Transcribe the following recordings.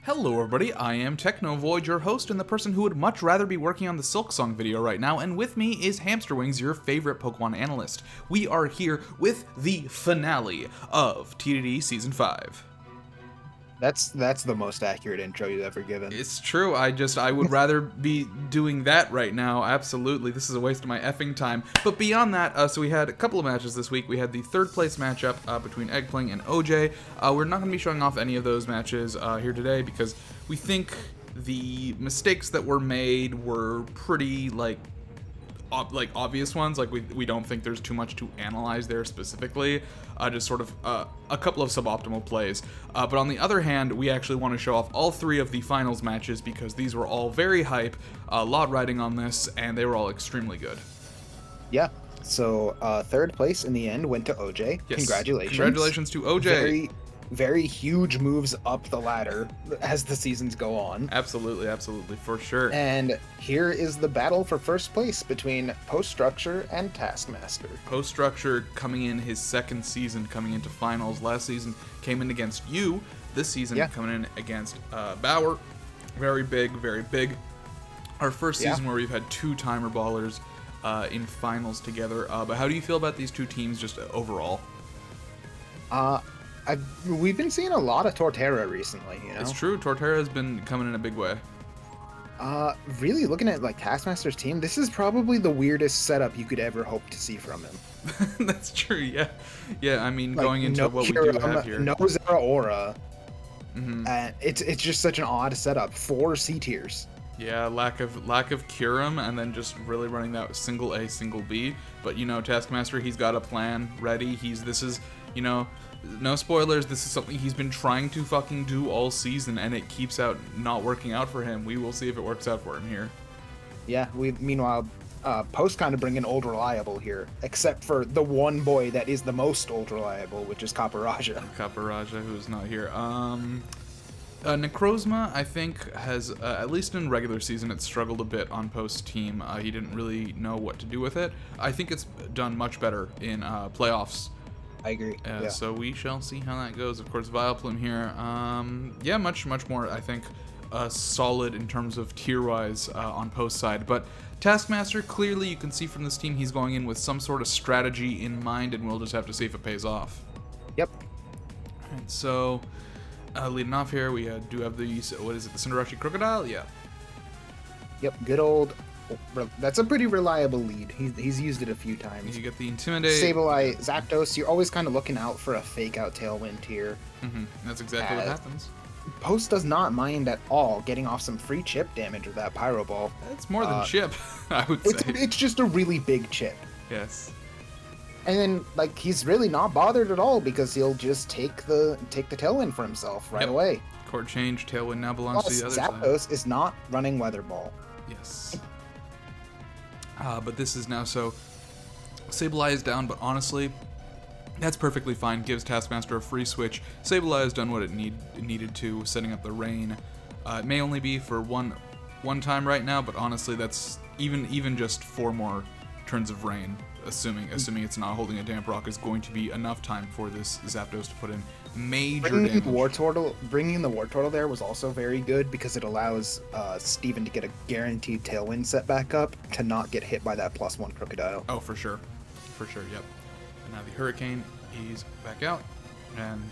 Hello everybody, I am Technovoid, your host and the person who would much rather be working on the Silk Song video right now, and with me is Hamsterwings, your favorite Pokemon analyst. We are here with the finale of TDD Season 5. That's the most accurate intro you've ever given. It's true, I would rather be doing that right now, absolutely. This is a waste of my effing time. But beyond that, so we had a couple of matches this week. We had the third place matchup between Eggpling and OJ. We're not going to be showing off any of those matches here today because we think the mistakes that were made were pretty, obvious ones. Like we don't think there's too much to analyze there specifically, just sort of a couple of suboptimal plays, but on the other hand we actually want to show off all three of the finals matches because these were all very hype, a lot riding on this, and they were all extremely good. Yeah, so third place in the end went to OJ. Yes. Congratulations To OJ. Very huge moves up the ladder as the seasons go on. Absolutely, for sure. And here is the battle for first place between Post Structure and Taskmaster. Post Structure coming in his second season, coming into finals. Last season came in against you. This season coming in against Bauer. Very big. Our first season where we've had two timer ballers in finals together. But how do you feel about these two teams just overall? We've been seeing a lot of Torterra recently, you know? It's true, Torterra has been coming in a big way. Really looking at like Taskmaster's team, this is probably the weirdest setup you could ever hope to see from him. That's true, yeah. Yeah, I mean, like, going into no what Kyurem, we do have here. No Zeraora. Mm-hmm. It's just such an odd setup. 4 C tiers. Yeah, lack of Kyurem, and then just really running that single A, single B. But you know, Taskmaster, he's got a plan ready. No spoilers, this is something he's been trying to fucking do all season, and it keeps out not working out for him. We will see if it works out for him here. Yeah, meanwhile, Post kind of bringing old reliable here, except for the one boy that is the most old reliable, which is Kaparaja. Kaparaja, who's not here. Necrozma, I think, has, at least in regular season, it struggled a bit on Post's team. He didn't really know what to do with it. I think it's done much better in playoffs. I agree. Yeah. So we shall see how that goes. Of course, Vileplume here. Yeah, much more, I think, solid in terms of tier-wise on Post side. But Taskmaster, clearly you can see from this team he's going in with some sort of strategy in mind, and we'll just have to see if it pays off. Yep. All right, so leading off here, we do have the, what is it, the Cinderace Crocodile? Yeah. Yep, good old... That's a pretty reliable lead. He's used it a few times. You get the Intimidate. Sableye, Zapdos, you're always kind of looking out for a fake-out Tailwind here. Mm-hmm. That's exactly what happens. Post does not mind at all getting off some free chip damage with that Pyro Ball. That's more than chip, I would say. It's just a really big chip. Yes. And then, like, he's really not bothered at all because he'll just take the Tailwind for himself right away. Court change, Tailwind now belongs to the other side. Zapdos is not running Weather Ball. Yes. But this is now so... Sableye is down, but honestly, that's perfectly fine. Gives Taskmaster a free switch. Sableye has done what it needed to, setting up the rain. It may only be for one time right now, but honestly, that's even just 4 more turns of rain, assuming it's not holding a Damp Rock, is going to be enough time for this Zapdos to put in major damage. Bringing the Wartortle there was also very good because it allows Steven to get a guaranteed Tailwind set back up to not get hit by that +1 Crocodile. Oh, for sure, yep. And now the Hurricane is back out, and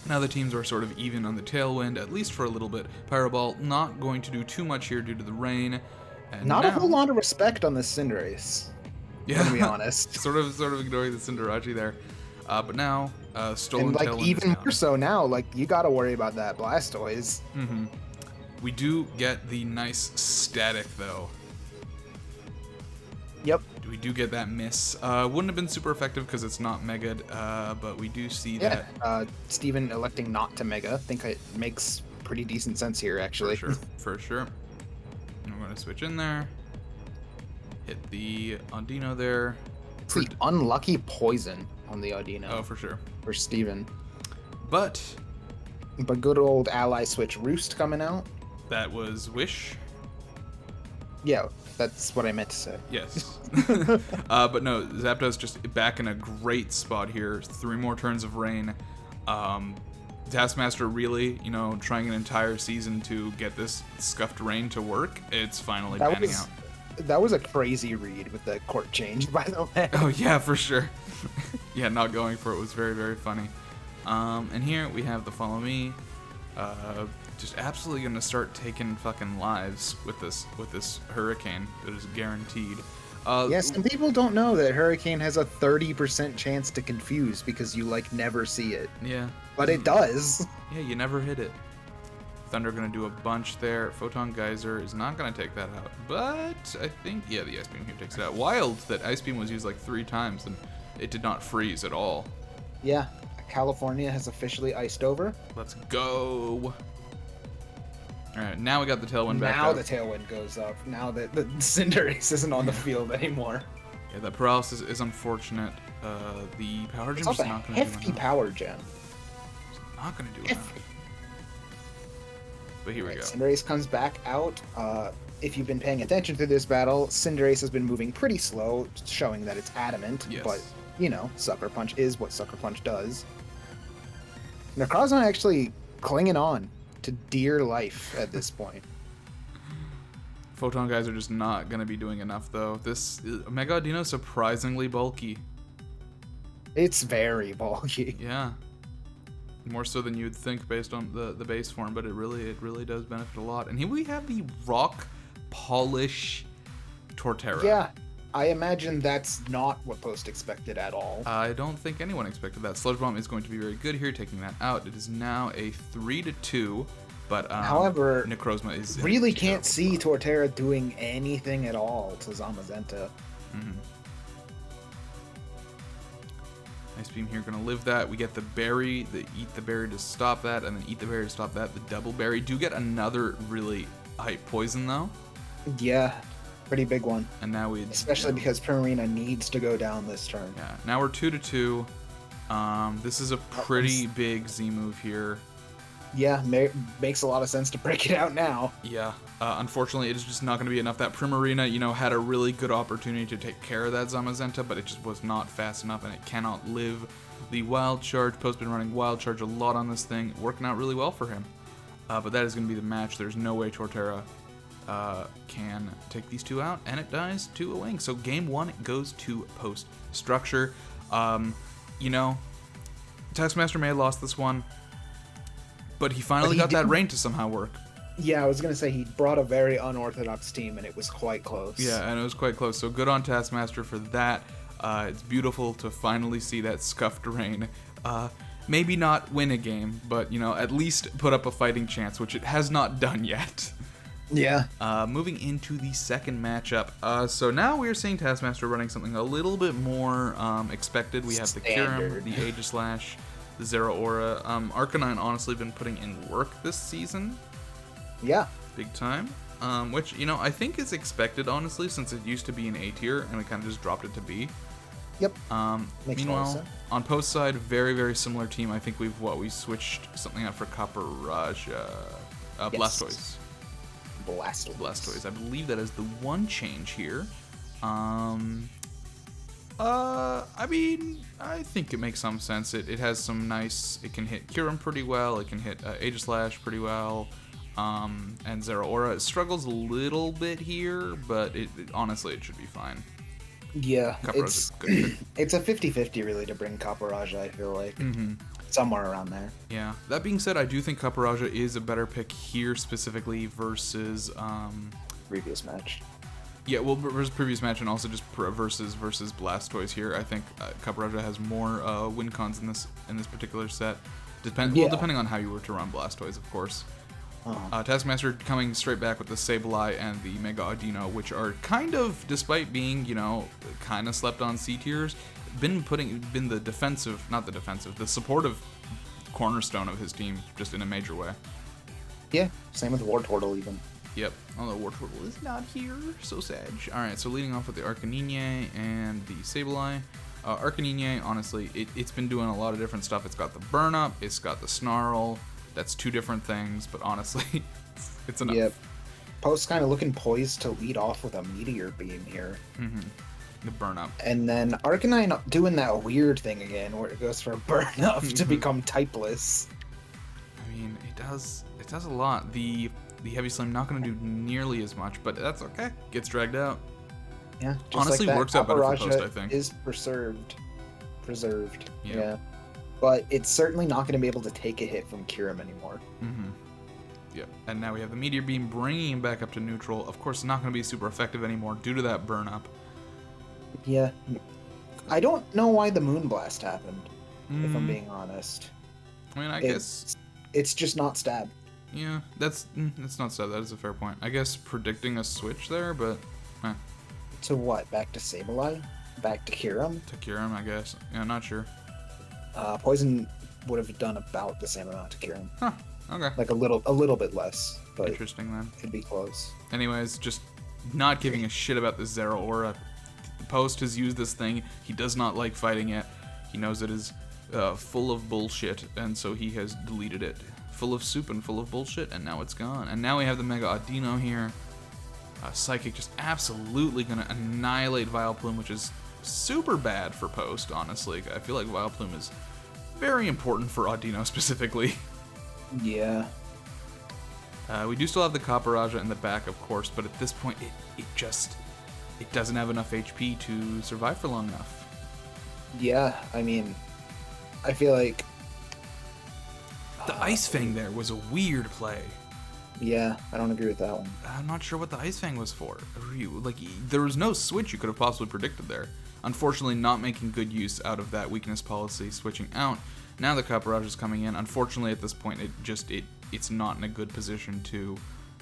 now the teams are sort of even on the Tailwind, at least for a little bit. Pyro Ball not going to do too much here due to the rain. And not a whole lot of respect on this Cinderace. Yeah, to be honest. sort of ignoring the Cinderace there. But now, stolen and Tailwind even more so now, like, you gotta worry about that Blastoise. Mm-hmm. We do get the nice static, though. Yep. We do get that miss. Wouldn't have been super effective because it's not Mega'd, but we do see that. Steven electing not to Mega. I think it makes pretty decent sense here, actually. For sure. And we're going to switch in there. Hit the Audino there. It's the unlucky poison on the Audino. Oh, for sure. For Steven. But good old ally switch Roost coming out. That was Wish. Yeah, that's what I meant to say. Yes. But no, Zapdos just back in a great spot here. 3 more turns of rain. Taskmaster really, trying an entire season to get this Scuffed Rain to work, it's finally panning out. That was a crazy read with the court change, by the way. Oh, yeah, for sure. Yeah, not going for it was very, very funny. And here we have the Follow Me. Just absolutely gonna start taking fucking lives with this Hurricane that is guaranteed. Some people don't know that Hurricane has a 30% chance to confuse because you never see it. Yeah. But it does. Yeah, you never hit it. Thunder gonna do a bunch there. Photon Geyser is not gonna take that out, but I think the Ice Beam here takes it out. Wild that Ice Beam was used 3 times and it did not freeze at all. Yeah, California has officially iced over. Let's go. All right, now we got the Tailwind back Now up. the Tailwind goes up. Now that the Cinderace isn't on the field anymore. Yeah, that paralysis is unfortunate. The Power Gem's just not gonna do enough. Hefty Power Gem. It's not gonna do enough. But here we go. Cinderace comes back out. If you've been paying attention to this battle, Cinderace has been moving pretty slow, showing that it's adamant. Yes. But, Sucker Punch is what Sucker Punch does. Necrozma actually clinging on to dear life at this point. Photon Guys are just not going to be doing enough, though. This Mega Audino is surprisingly bulky. It's very bulky. Yeah. More so than you'd think based on the base form, but it really does benefit a lot. And here we have the Rock Polish Torterra. Yeah, I imagine that's not what Post expected at all. I don't think anyone expected that. Sludge Bomb is going to be very good here, taking that out. It is now a 3-2, but however, Necrozma is really can't see Torterra doing anything at all to Zamazenta. Mm-hmm. Ice Beam here, gonna live that. We get the berry, the Eat the Berry to stop that, and then Eat the Berry to stop that. The Double Berry. Do get another really hype poison, though. Yeah, pretty big one. And now we... Especially because Primarina needs to go down this turn. Yeah, now we're 2-2. This is a pretty big Z move here. Yeah, makes a lot of sense to break it out now. Yeah, unfortunately, it is just not going to be enough. That Primarina, had a really good opportunity to take care of that Zamazenta, but it just was not fast enough, and it cannot live the Wild Charge. Post been running Wild Charge a lot on this thing, working out really well for him. But that is going to be the match. There's no way Torterra can take these two out, and it dies to a wing. So game 1 goes to Post. Structure, Taskmaster may have lost this one, but he finally got that rain to somehow work. Yeah, I was going to say he brought a very unorthodox team, and it was quite close. Yeah, and it was quite close. So good on Taskmaster for that. It's beautiful to finally see that Scuffed Rain. Maybe not win a game, but, at least put up a fighting chance, which it has not done yet. Yeah. Moving into the second matchup. So now we're seeing Taskmaster running something a little bit more expected. We have the Kyurem, the Aegislash, the Zeraora. Arcanine honestly been putting in work this season. Yeah. Big time. Which, I think is expected, honestly, since it used to be an A tier, and we kind of just dropped it to B. Yep. Meanwhile, on Post side, very, very similar team. I think we switched something out for Copperajah. Blastoise. Blastoise. I believe that is the one change here. I think it makes some sense. It has some nice... It can hit Kyurem pretty well. It can hit Aegislash pretty well. And Zeraora struggles a little bit here, but honestly, it should be fine. Yeah, it's a 50-50 really to bring Copperajah, I feel like. Mm-hmm. Somewhere around there. Yeah. That being said, I do think Copperajah is a better pick here specifically versus... previous match. Yeah, well, versus previous match and also just versus Blastoise here. I think Copperajah has more win cons in this particular set. Depending on how you were to run Blastoise, of course. Taskmaster coming straight back with the Sableye and the Mega Audino, which are kind of, despite being, kind of slept on C tiers, been the supportive cornerstone of his team, just in a major way. Yeah, same with Wartortle even. Yep, although Wartortle is not here, so sad. Alright, so leading off with the Arcanine and the Sableye. Arcanine, honestly, it's been doing a lot of different stuff. It's got the Burn Up, it's got the Snarl. That's two different things, but honestly, it's enough. Yep. Post kind of looking poised to lead off with a Meteor Beam here. Mm-hmm. The Burn Up. And then Arcanine doing that weird thing again, where it goes for a Burn Up to become typeless. does a lot. The heavy slam not going to do nearly as much, but that's okay. Gets dragged out. Yeah, just Honestly, like that, works out better for Paparaja post, I think. is preserved. Yeah. Yeah. But it's certainly not going to be able to take a hit from Kirim anymore. Mm-hmm. Yeah, and now we have the Meteor Beam bringing him back up to neutral. Of course, not going to be super effective anymore due to that burn up. Yeah. I don't know why the Moonblast happened, if I'm being honest. I mean, I guess it's just not stab. Yeah, that's not sad. That is a fair point. I guess predicting a switch there, but To what? Back to Sableye? Back to Kirim? to Kirim, I guess. Yeah, not sure. Poison would have done about the same amount to Kirim. Huh. Okay. Like a little bit less, but Interesting then. it'd be close. Anyways, just not giving a shit about the Zero Aura. Post has used this thing. He does not like fighting it. He knows it is full of bullshit, and so he has deleted it. Full of soup and full of bullshit, and now it's gone. And now we have the Mega Audino here. Psychic just absolutely gonna annihilate Vileplume, which is super bad for Post, honestly. I feel like Vileplume is very important for Audino specifically. Yeah. We do still have the Paparaja in the back, of course, but at this point, it doesn't have enough HP to survive for long enough. Yeah, I mean, I feel like the Ice Fang there was a weird play. Yeah, I don't agree with that one. I'm not sure what the Ice Fang was for. Like, there was no switch you could have possibly predicted there. Unfortunately, not making good use out of that weakness policy, switching out. Now the Paparaja is coming in. Unfortunately, at this point, it's not in a good position to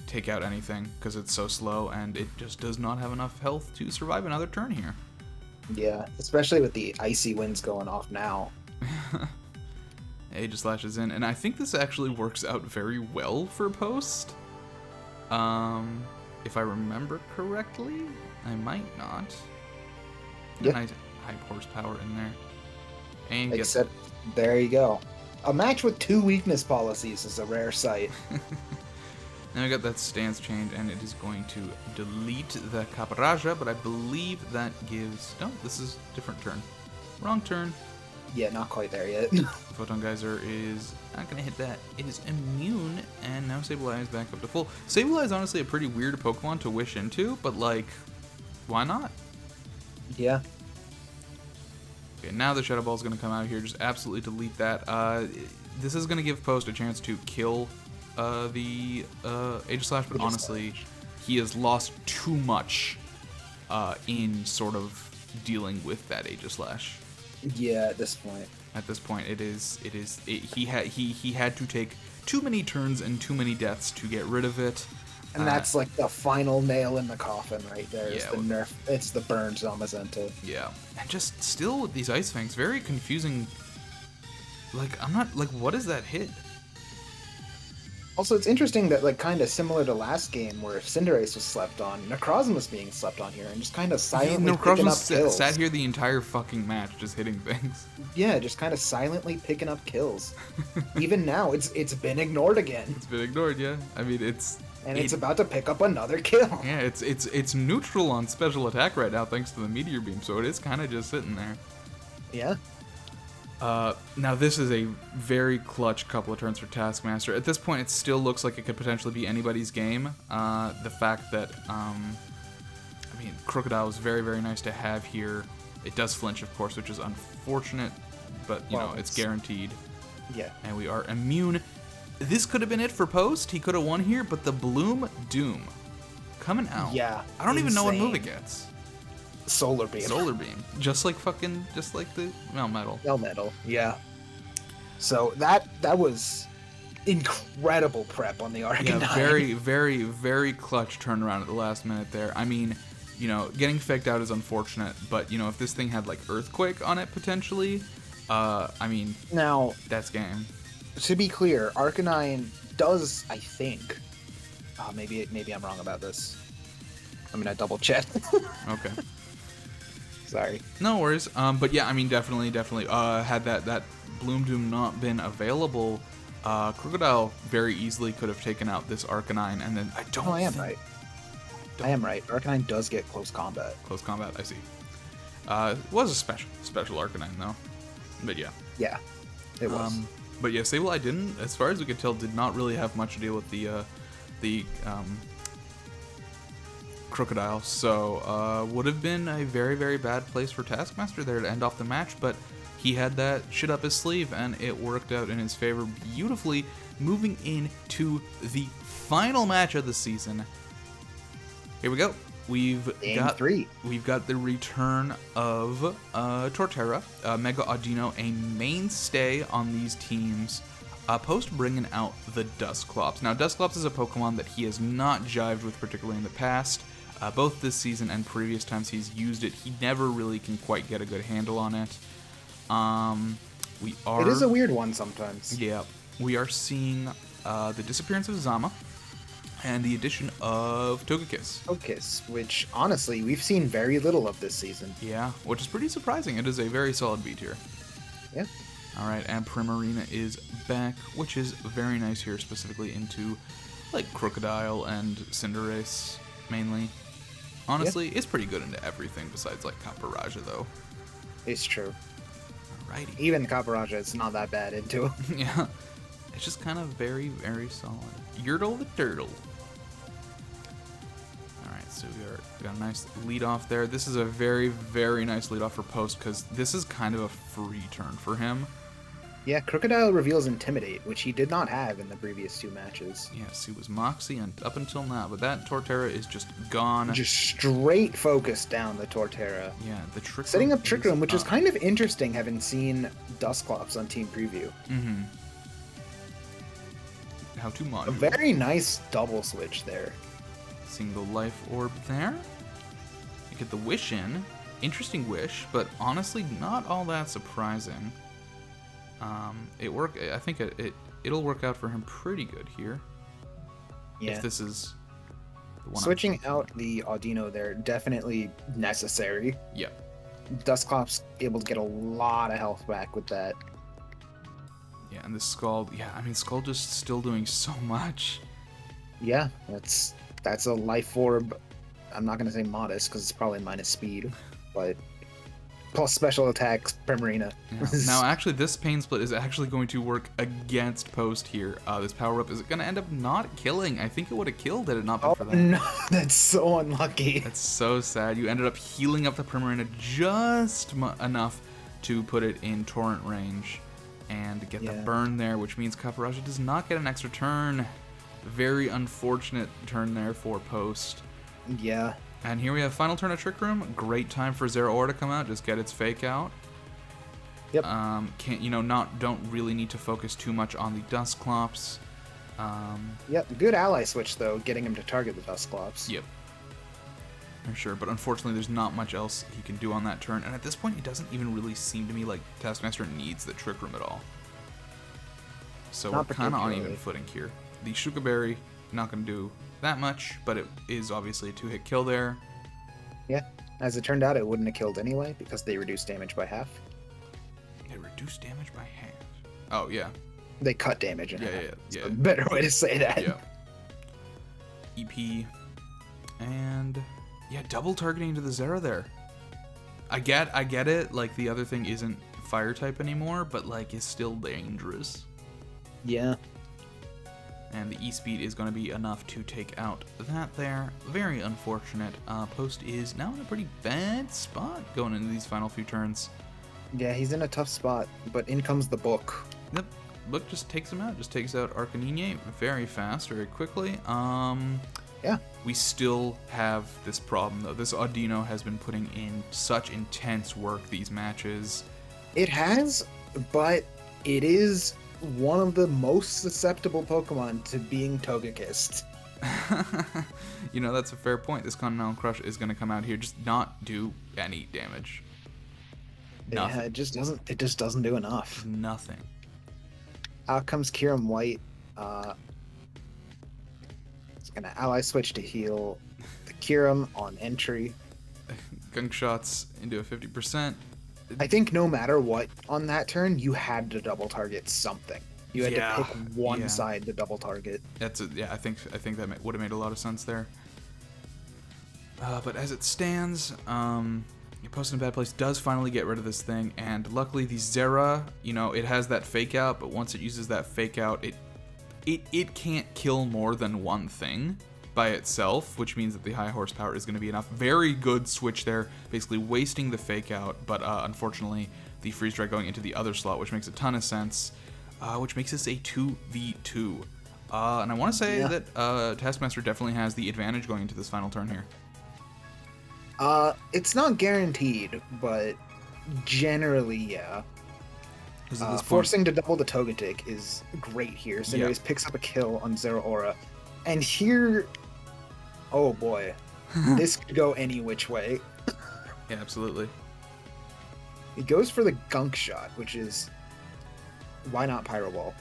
take out anything because it's so slow, and it just does not have enough health to survive another turn here. Yeah, especially with the icy winds going off now. Aegislash is in, and I think this actually works out very well for Post. If I remember correctly, I might not. Yeah. Nice high horsepower in there. And Except, there you go. A match with 2 weakness policies is a rare sight. Now we got that stance change, and it is going to delete the Paparaja, but I believe that gives... Oh, this is a different turn. Wrong turn. Yeah, not quite there yet. Photon Geyser is not going to hit that. It is immune, and now Sableye is back up to full. Sableye is honestly a pretty weird Pokemon to wish into, but, like, why not? Yeah. Okay, now the Shadow Ball is going to come out here. Just absolutely delete that. This is going to give Post a chance to kill the Aegislash, but honestly, he has lost too much in sort of dealing with that Aegislash. Yeah, at this point. At this point, he had to take too many turns and too many deaths to get rid of it. And that's like the final nail in the coffin right there. Yeah, It's the nerf. It's the burn Zamazenta. Yeah, and just still with these Ice Fangs, very confusing. Like, I'm not like, what is that hit? Also, it's interesting that, like, kind of similar to last game where Cinderace was slept on, Necrozma was being slept on here and just kind of silently picking up kills. Sat here the entire fucking match just hitting things. Yeah, just kind of silently picking up kills. Even now, it's been ignored again. It's been ignored, yeah. I mean, it's about to pick up another kill. Yeah, it's neutral on special attack right now thanks to the Meteor Beam, so it is kind of just sitting there. Yeah. Now this is a very clutch couple of turns for Taskmaster. At this point, it still looks like it could potentially be anybody's game. The fact that, I mean, Crocodile is very, very nice to have here. It does flinch, of course, which is unfortunate, but, you know, it's guaranteed. Yeah. And we are immune. This could have been it for Post. He could have won here, but the Bloom Doom coming out. Yeah. I don't even know what move it gets. Solar Beam. Solar Beam. Just like the Melmetal. Melmetal, yeah. So that was incredible prep on the Arcanine. Yeah, very, very, very clutch turnaround at the last minute there. I mean, you know, getting faked out is unfortunate, but, you know, if this thing had, like, Earthquake on it, potentially, I mean, now, that's game. To be clear, Arcanine does, I think, maybe I'm wrong about this. I'm gonna double check. Okay. Sorry. No worries. But yeah, I mean, definitely, had that Bloom Doom not been available, Crocodile very easily could have taken out this Arcanine, and then I am right. I am right. Arcanine does get close combat. Close combat, I see. It was a special Arcanine though, but yeah. Yeah, it was. But yeah, Sableye didn't, as far as we could tell, did not really have much to deal with the Crocodile, so would have been a very, very bad place for Taskmaster there to end off the match, but he had that shit up his sleeve, and it worked out in his favor beautifully, moving into the final match of the season. Here we go. We've got the return of Torterra, Mega Audino, a mainstay on these teams, post bringing out the Dusclops. Now, Dusclops is a Pokemon that he has not jived with particularly in the past. Both this season and previous times he's used it, he never really can quite get a good handle on it. It is a weird one sometimes. Yeah, we are seeing the disappearance of Zama and the addition of Togekiss. Which, honestly, we've seen very little of this season. Yeah, which is pretty surprising. It is a very solid B tier. Yeah. Alright, and Primarina is back, which is very nice here, specifically into, like, Crocodile and Cinderace, mainly. Honestly, it's pretty good into everything besides, like, Caparaja, though. It's true. Alrighty. Even Caparaja is not that bad into it. Yeah. It's just kind of very, very solid. Yertle the Turtle. Alright, so we got a nice lead off there. This is a very, very nice lead off for Post, because this is kind of a free turn for him. Yeah, Crocodile reveals Intimidate, which he did not have in the previous 2 matches. Yes, he was Moxie and up until now, but that Torterra is just gone. Just straight focused down the Torterra. Yeah, the Trick Room. Setting up Trick Room, which is kind of interesting, having seen Dusclops on Team Preview. Mm-hmm. How to mod. A very nice double switch there. Seeing the Life Orb there. You get the Wish in. Interesting Wish, but honestly not all that surprising. I think it'll work out for him pretty good here. Yeah. If this is the one. Switching out the Audino there, definitely necessary. Yep. Dusclops able to get a lot of health back with that. Yeah, and the Scald, Scald just still doing so much. Yeah, that's a Life Orb. I'm not going to say modest, because it's probably minus speed, but plus special attacks, Primarina. Yeah. Now, actually, this Pain Split is actually going to work against Post here. This power-up is going to end up not killing. I think it would have killed had it not been for that. No, that's so unlucky. That's so sad. You ended up healing up the Primarina just enough to put it in Torrent range and get the burn there, which means Caparaja does not get an extra turn. Very unfortunate turn there for Post. Yeah. And here we have final turn of Trick Room. Great time for Zeraora to come out. Just get its fake out. Yep. Don't really need to focus too much on the Dusclops. Yep. Good ally switch though, getting him to target the Dusclops. Yep. For sure, but unfortunately there's not much else he can do on that turn, and at this point it doesn't even really seem to me like Taskmaster needs the Trick Room at all. So we're kind of on even footing here. The Shuka Berry, not going to do that much, but it is obviously a 2-hit kill there. Yeah, as it turned out, it wouldn't have killed anyway because they reduced damage by half. They reduced damage by half. Oh yeah. They cut damage in half. Yeah. A better way to say that. Yeah. EP and double targeting to the Zera there. I get it. Like the other thing isn't fire type anymore, but like it's still dangerous. Yeah. And the E-Speed is going to be enough to take out that there. Very unfortunate. Post is now in a pretty bad spot going into these final few turns. Yeah, he's in a tough spot, but in comes the book. Yep, book just takes him out. Just takes out Arcanine very fast, very quickly. Yeah. We still have this problem, though. This Audino has been putting in such intense work these matches. It has, but it is one of the most susceptible Pokemon to being Togekissed. That's a fair point. This Continental Crush is going to come out here, just not do any damage. Nothing. Yeah, it just doesn't do enough. Nothing. Out comes Kyurem White. It's gonna ally switch to heal the Kyurem on entry. Gunk shots into a 50%. I think no matter what on that turn, you had to double target something. You had to pick one side to double target. I think that would have made a lot of sense there. But as it stands, Posted in a bad place does finally get rid of this thing, and luckily the Zera, you know, it has that fake out, but once it uses that fake out, it can't kill more than one thing by itself, which means that the high horsepower is going to be enough. Very good switch there, basically wasting the fake out, but unfortunately the freeze dry going into the other slot, which makes a ton of sense, which makes this a 2v2. And I want to say that Taskmaster definitely has the advantage going into this final turn here. It's not guaranteed, but generally, yeah. Forcing to double the Togetic is great here. Cinderace picks up a kill on Zero Aura. And here, oh boy, this could go any which way. Yeah, absolutely. He goes for the Gunk Shot, which is, why not Pyro Ball?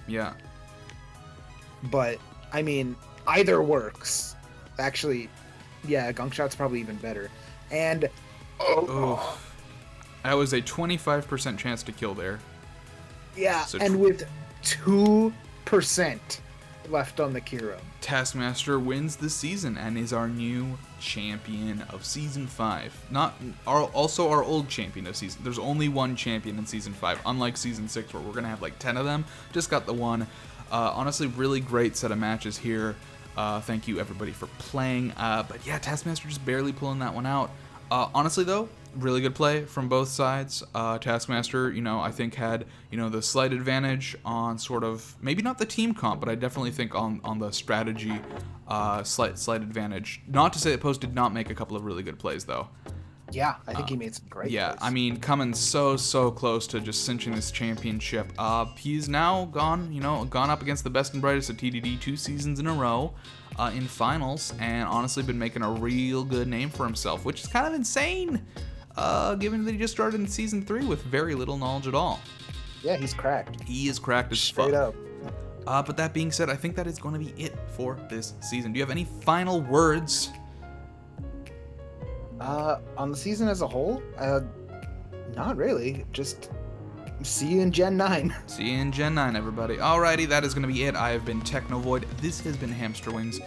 Yeah. But, I mean, either works. Actually, yeah, Gunk Shot's probably even better. And, that was a 25% chance to kill there. Yeah, so and with 2% left on the Kiro. Taskmaster wins the season and is our new champion of Season 5. Also our old champion of Season. There's only one champion in Season 5, unlike Season 6 where we're going to have like 10 of them. Just got the one. Honestly, really great set of matches here. Thank you everybody for playing. But yeah, Taskmaster just barely pulling that one out. Honestly though, really good play from both sides. Taskmaster, you know, I think had, you know, the slight advantage on sort of, maybe not the team comp, but I definitely think on the strategy, slight advantage. Not to say that Post did not make a couple of really good plays though. Yeah, I think he made some great plays. I mean, coming so close to just cinching this championship. He's now gone up against the best and brightest of TDD 2 seasons in a row in finals, and honestly been making a real good name for himself, which is kind of insane, given that he just started in Season 3 with very little knowledge at all. Yeah, he's cracked. He is cracked as fuck. Straight up. But that being said, I think that is going to be it for this season. Do you have any final words? On the season as a whole, not really. Just see you in Gen 9. See you in Gen 9, everybody. Alrighty, that is going to be it. I have been Technovoid. This has been Hamster Wings,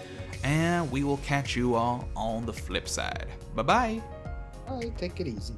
and we will catch you all on the flip side. Bye-bye. All right, take it easy.